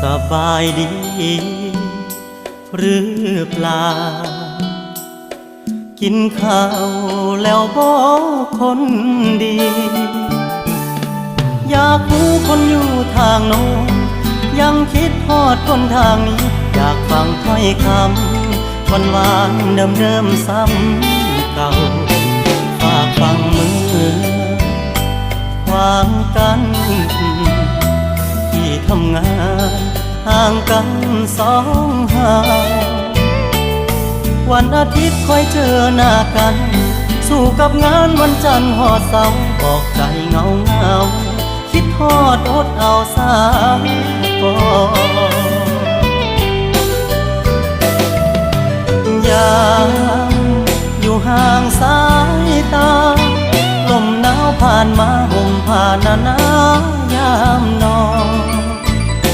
สบายดีหรือเปล่ากินข้าวแล้วบอกคนดีอยากรู้คนอยู่ทางโน้นยังคิดทอดคนทางนี้อยากฟังถ้อยคำหวานหวานเดิมเดิมซ้ำเก่าฝากฟังมือความกันที่ทำงานห่างกันสองห่างวันอาทิตย์ค่อยเจอหน้ากันสู้กับงานวันจันทร์หอดเสาร์บอกใจเงาเงาคิดทอดอดเอาสามก่อนยามอยู่ห่างสายตาลมหนาวผ่านมาห่มผ่านหนา